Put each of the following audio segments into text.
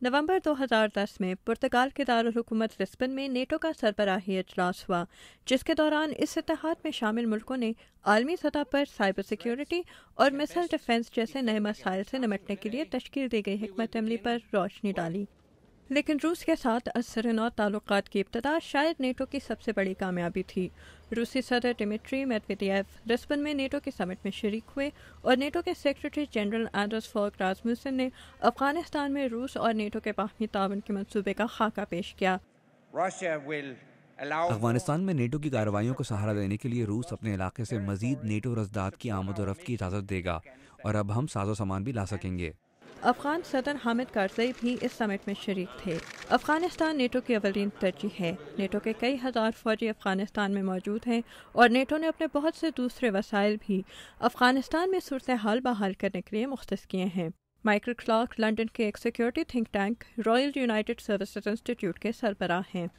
नवंबर 2010 में पुर्तगाल के दारुल हुकूमत लिस्बन में नेटो का सरबराही इजलास हुआ, जिसके दौरान इस इत्तेहाद में शामिल मुल्कों ने आलमी सतह पर साइबर सिक्योरिटी और मिसाइल डिफेंस जैसे नए मसाइल से निपटने के लिए तश्कील दी गई हिकमत अमली पर रोशनी डाली। लेकिन रूस के साथ असरनौ ताल्लुकात की इब्तिदा शायद नेटो की सबसे बड़ी कामयाबी थी। रूसी सदर दिमित्री मेदवेदेव लिस्बन में नेटो के समिट में शरीक हुए और नेटो के सेक्रेटरी जनरल एंडर्स फोग रासमुसन ने अफगानिस्तान में रूस और नेटो के बाहमी ताउन के मंसूबे का खाका पेश किया। अफगानिस्तान में नेटो की कार्रवाइयों को सहारा देने के लिए रूस अपने इलाके से मजीद नेटो रसदात की आमद और रफ्त की इजाज़त देगा और अब हम साजो सामान भी ला सकेंगे। अफगान सदर हामिद कारज़ई भी इस समिट में शरीक थे। अफगानिस्तान नेटो की अवलीन तरजीह है। नेटो के कई हज़ार फौजी अफगानिस्तान में मौजूद हैं और नेटो ने अपने बहुत से दूसरे वसाइल भी अफगानिस्तान में सूरत हाल बहाल करने के लिए मुख्तस किए हैं। माइकल क्लार्क लंदन के एक security think tank royal United services institute के सरबराह हैं।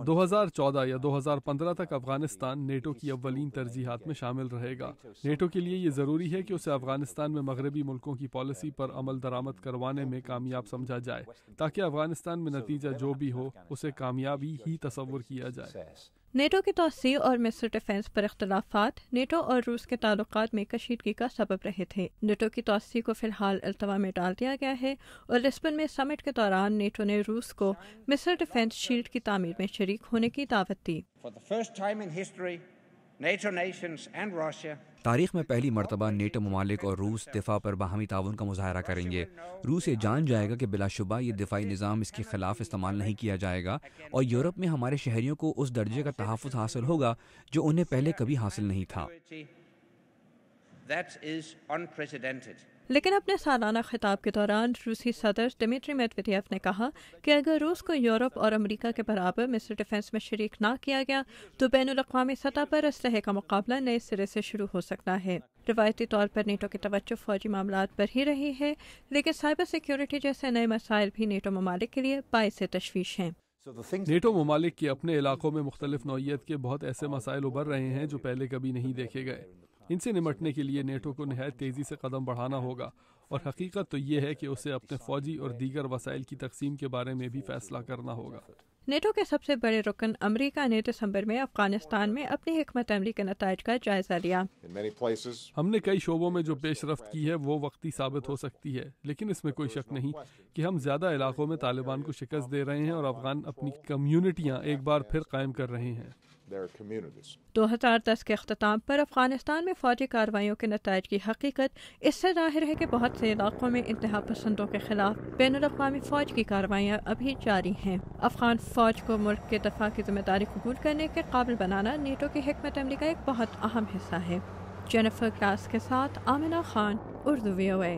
2014 या 2015 तक अफगानिस्तान नेटो की अव्वलीन तरजीहात में शामिल रहेगा। नेटो के लिए ये ज़रूरी है कि उसे अफगानिस्तान में मगरबी मुल्कों की पॉलिसी पर अमल दरामद करवाने में कामयाब समझा जाए, ताकि अफगानिस्तान में नतीजा जो भी हो उसे कामयाबी ही तस्वुर किया जाए। नेटो की तोसी और मिसाइल डिफेंस पर इख्तलाफात नेटो और रूस के ताल्लुकात में कशीदगी का सबब रहे थे। नेटो की तोसी को फिलहाल अल्तवा में डाल दिया गया है और लिस्बन में समिट के दौरान नेटो ने रूस को मिसाइल डिफेंस शील्ड की तामीर में शरीक होने की दावत दी। तारीख में पहली मरतबा नेटो ममालिक और रूस दिफा पर बाहमी ताउन का मुजाहरा करेंगे। रूस ये जान जाएगा कि बिलाशुबा ये दिफाई निज़ाम इसके खिलाफ इस्तेमाल नहीं किया जाएगा और यूरोप में हमारे शहरियों को उस दर्जे का तहफ़्फ़ुज़ हासिल होगा जो उन्हें पहले कभी हासिल नहीं था। लेकिन अपने सालाना खिताब के दौरान रूसी सदर दिमित्री मेदवेदेव ने कहा कि अगर रूस को यूरोप और अमेरिका के बराबर मिसाइल डिफेंस में शरीक ना किया गया तो बैनुल-अक़वामी सतह पर असलहे का मुकाबला नए सिरे से शुरू हो सकता है। रिवायती तौर पर नेटो की तवज्जो फौजी मामलात पर ही रही है, लेकिन साइबर सिक्योरिटी जैसे नए मसाइल भी नेटो ममालिक के लिए बाइस तशवीश हैं। नेटो ममालिक के अपने इलाकों में मुख्तलिफ नौइयत के बहुत ऐसे मसाइल उभर रहे हैं जो पहले कभी नहीं देखे गए। इनसे निपटने के लिए नेटो को निहायत तेज़ी से कदम बढ़ाना होगा और हकीकत तो ये है कि उसे अपने फौजी और दीगर वसाइल की तकसीम के बारे में भी फैसला करना होगा। नेटो के सबसे बड़े रुकन अमेरिका ने दिसंबर में अफगानिस्तान में अपनी हिकमत अमली के नताइज का जायजा लिया। हमने कई शोबों में जो पेशरफ्त की है वो वक्ती साबित हो सकती है, लेकिन इसमें कोई शक नहीं कि हम ज़्यादा इलाकों में तालिबान को शिकस्त दे रहे हैं और अफगान अपनी कम्यूनिटियाँ एक बार फिर कायम कर रहे हैं। 2010 के अख्ताम पर अफगानिस्तान में फौजी कार्रवाइयों के नताइज की हकीकत इससे जाहिर है कि बहुत से इलाकों में इंतहा पसंदों के खिलाफ बैनुल-अक़वामी फौज की कार्रवाइयाँ अभी जारी हैं। अफगान फौज को मुल्क के दफा की जिम्मेदारी कबूल करने के काबिल बनाना नेटो की हिकमत अमली का एक बहुत अहम हिस्सा है। जेनिफर ग्लास के साथ आमिना खान, उर्दू VOA।